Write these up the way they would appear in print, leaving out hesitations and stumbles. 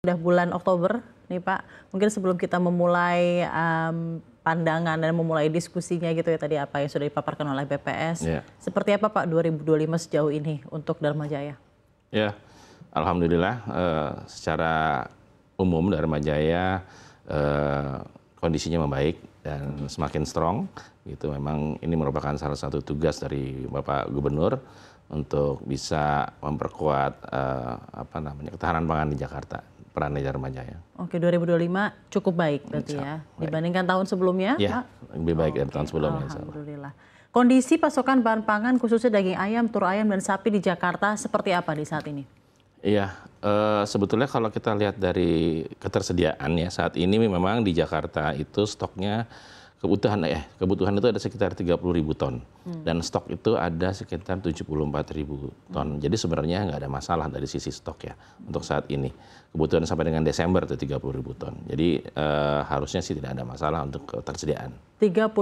Udah bulan Oktober nih Pak, mungkin sebelum kita memulai pandangan dan memulai diskusinya gitu ya tadi apa yang sudah dipaparkan oleh BPS. Ya. Seperti apa Pak 2025 sejauh ini untuk Dharma Jaya? Ya, alhamdulillah secara umum Dharma Jaya kondisinya membaik dan semakin strong. Gitu. Memang ini merupakan salah satu tugas dari Bapak Gubernur untuk bisa memperkuat ketahanan pangan di Jakarta. Peran Dharma Jaya. Oke, 2025 cukup baik berarti ya dibandingkan tahun sebelumnya, ya, Pak? Lebih baik dari tahun sebelumnya. Alhamdulillah. Kondisi pasokan bahan pangan khususnya daging ayam, telur ayam dan sapi di Jakarta seperti apa di saat ini? Iya, sebetulnya kalau kita lihat dari ketersediaan ya saat ini memang di Jakarta itu stoknya kebutuhan itu ada sekitar 30.000 ton dan stok itu ada sekitar 74.000 ton. Jadi sebenarnya nggak ada masalah dari sisi stok ya untuk saat ini. Kebutuhan sampai dengan Desember itu 30.000 ton. Jadi harusnya sih tidak ada masalah untuk ketersediaan. 30.000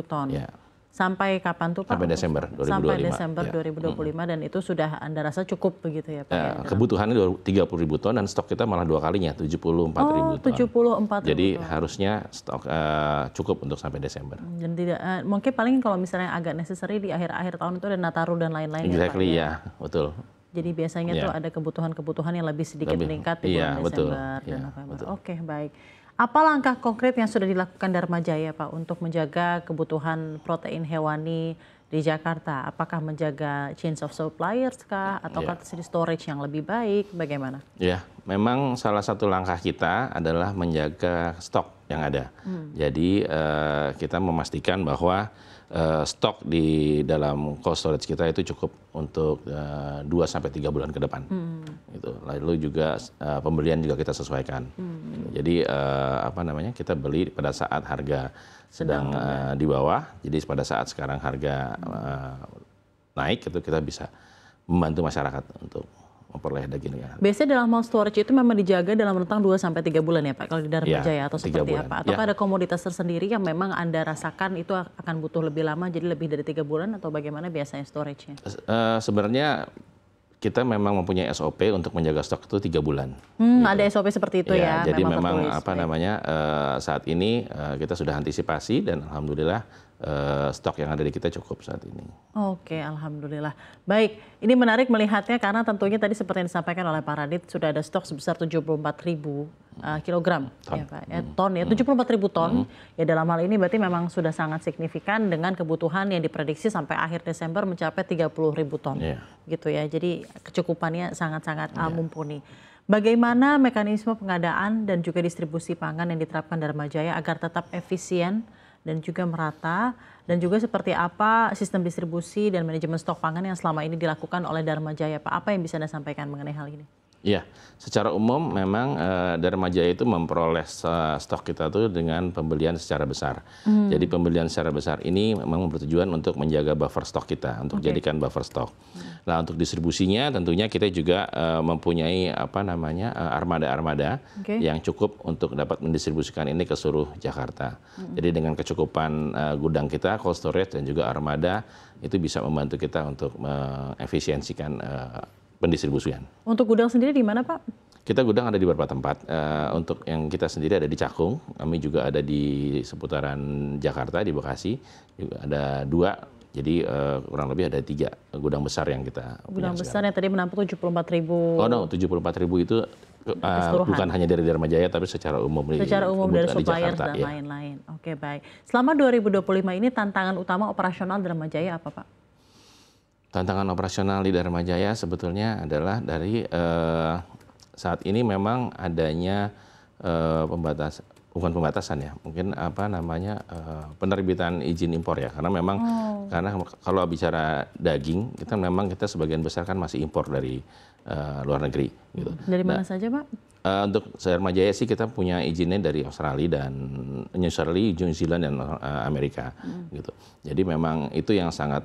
ton. Ya. Sampai kapan tuh Pak? Sampai Desember 2025. Sampai Desember 2025 dan itu sudah Anda rasa cukup begitu ya Pak? Ya, kebutuhannya 30.000 ton dan stok kita malah 2 kalinya 74.000 ton. 74.000 Jadi ton. harusnya stok cukup untuk sampai Desember. Dan tidak mungkin paling kalau misalnya agak necessary di akhir-akhir tahun itu ada Nataru dan lain-lain Exactly, ya Pak? Ya, betul. Jadi biasanya tuh ada kebutuhan-kebutuhan yang lebih sedikit meningkat di bulan Desember dan November. Oke, baik. Apa langkah konkret yang sudah dilakukan Dharma Jaya Pak untuk menjaga kebutuhan protein hewani di Jakarta? Apakah menjaga chain of suppliers kah? Ataukah storage yang lebih baik? Bagaimana? Ya, memang salah satu langkah kita adalah menjaga stok yang ada. Jadi kita memastikan bahwa stok di dalam cold storage kita itu cukup untuk 2 sampai 3 bulan ke depan. Gitu. Lalu juga pembelian juga kita sesuaikan. Jadi kita beli pada saat harga sedang di bawah. Jadi pada saat sekarang harga naik itu kita bisa membantu masyarakat untuk memperoleh daging. Biasanya dalam cold storage itu memang dijaga dalam rentang 2 sampai 3 bulan ya Pak kalau di Dharma Jaya atau seperti apa? Atau ada komoditas tersendiri yang memang Anda rasakan itu akan butuh lebih lama jadi lebih dari 3 bulan atau bagaimana biasanya storage-nya? Sebenarnya kita memang mempunyai SOP untuk menjaga stok itu 3 bulan. Ada SOP seperti itu ya. Jadi memang saat ini kita sudah antisipasi dan alhamdulillah stok yang ada di kita cukup saat ini. Oke, alhamdulillah. Baik, ini menarik melihatnya karena tentunya tadi seperti yang disampaikan oleh Pak Radit sudah ada stok sebesar 74.000 kilogram ya Pak. Ton ya, 74.000 ton. Ya dalam hal ini berarti memang sudah sangat signifikan dengan kebutuhan yang diprediksi sampai akhir Desember mencapai 30.000 ton. Gitu ya. Jadi kecukupannya sangat-sangat mumpuni. Bagaimana mekanisme pengadaan dan juga distribusi pangan yang diterapkan Dharma Jaya agar tetap efisien dan juga merata, dan juga seperti apa sistem distribusi dan manajemen stok pangan yang selama ini dilakukan oleh Dharma Jaya Pak? Apa yang bisa Anda sampaikan mengenai hal ini? Ya, secara umum memang Dharma Jaya itu memperoleh stok kita tuh dengan pembelian secara besar. Jadi pembelian secara besar ini memang bertujuan untuk menjaga buffer stok kita, untuk jadikan buffer stok. Nah, untuk distribusinya tentunya kita juga mempunyai armada-armada yang cukup untuk dapat mendistribusikan ini ke seluruh Jakarta. Jadi dengan kecukupan gudang kita, cold storage dan juga armada itu bisa membantu kita untuk mengefisiensikan pendistribusian. Untuk gudang sendiri di mana Pak? Kita gudang ada di beberapa tempat. Untuk yang kita sendiri ada di Cakung, kami juga ada di seputaran Jakarta, di Bekasi, juga ada 2. Jadi kurang lebih ada 3 gudang besar yang kita gudang besar yang tadi menampung 74.000. Oh no, 74.000 itu bukan hanya dari Dharma Jaya tapi secara umum. Secara umum dari supplier dan lain-lain. Oke, baik. Selama 2025 ini tantangan utama operasional Dharma Jaya apa Pak? Tantangan operasional di Dharma Jaya sebetulnya adalah dari saat ini memang adanya bukan pembatasan ya, mungkin penerbitan izin impor ya, karena memang karena kalau bicara daging kita sebagian besar kan masih impor dari luar negeri. Gitu. Dari mana saja Pak? Untuk Dharma Jaya sih kita punya izinnya dari Australia dan New Zealand dan Amerika gitu. Jadi memang itu yang sangat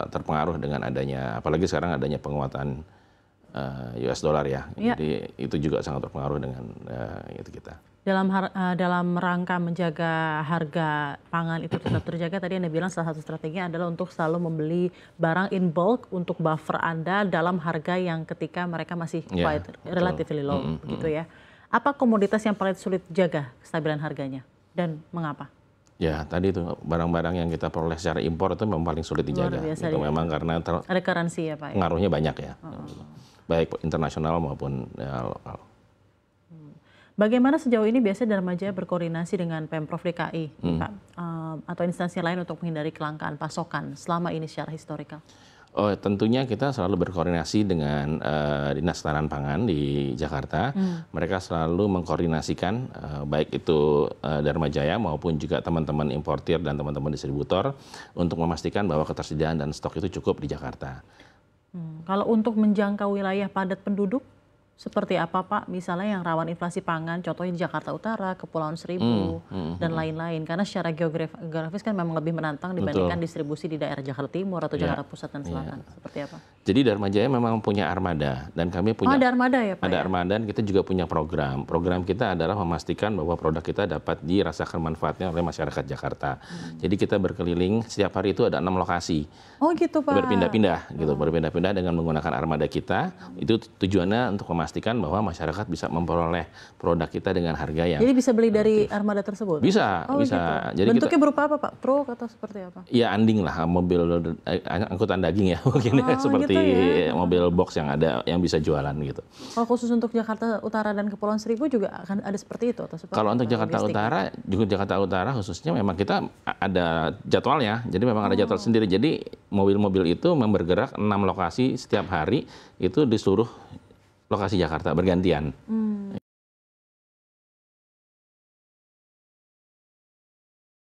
terpengaruh dengan adanya, apalagi sekarang adanya penguatan US dollar ya. Jadi itu juga sangat terpengaruh dengan itu kita. Dalam rangka menjaga harga pangan itu tetap terjaga, tadi Anda bilang salah satu strateginya adalah untuk selalu membeli barang in bulk untuk buffer Anda dalam harga yang ketika mereka masih quite relatively low gitu ya. Apa komoditas yang paling sulit jaga kestabilan harganya dan mengapa? Ya, tadi itu barang-barang yang kita peroleh secara impor itu memang paling sulit dijaga. Luar biasa Itu memang karena ada currency ya Pak ya? pengaruhnya banyak ya. Baik internasional maupun ya, lokal. Bagaimana sejauh ini biasanya Dharma Jaya berkoordinasi dengan Pemprov DKI Pak, atau instansi lain untuk menghindari kelangkaan pasokan selama ini secara historikal? Oh, tentunya kita selalu berkoordinasi dengan Dinas Ketahanan Pangan di Jakarta. Mereka selalu mengkoordinasikan baik itu Dharma Jaya maupun juga teman-teman importir dan teman-teman distributor untuk memastikan bahwa ketersediaan dan stok itu cukup di Jakarta. Kalau untuk menjangkau wilayah padat penduduk, seperti apa Pak? Misalnya yang rawan inflasi pangan, contohnya di Jakarta Utara, Kepulauan Seribu, dan lain-lain. Karena secara geografis kan memang lebih menantang dibandingkan distribusi di daerah Jakarta Timur atau Jakarta Pusat dan Selatan. Seperti apa? Jadi Dharma Jaya memang punya armada dan kami punya ada armada ya Pak? Ada armada dan kita juga punya program. Program kita adalah memastikan bahwa produk kita dapat dirasakan manfaatnya oleh masyarakat Jakarta. Jadi kita berkeliling setiap hari itu ada 6 lokasi. Oh gitu Pak. Berpindah-pindah gitu, berpindah-pindah dengan menggunakan armada kita. Itu tujuannya untuk memastikan bahwa masyarakat bisa memperoleh produk kita dengan harga yang jadi bisa beli dari armada tersebut? Bisa, bisa. Gitu. Jadi bentuknya berupa apa Pak? Truk atau seperti apa? Ya anding lah, mobil angkutan daging ya mungkin seperti gitu ya? mobil box yang ada yang bisa jualan gitu. Kalau khusus untuk Jakarta Utara dan Kepulauan Seribu juga akan ada seperti itu atau seperti Kalau untuk Jakarta Utara, juga Jakarta Utara khususnya memang kita ada jadwalnya. Jadi memang ada jadwal sendiri. Jadi mobil-mobil itu bergerak 6 lokasi setiap hari itu di seluruh lokasi Jakarta bergantian.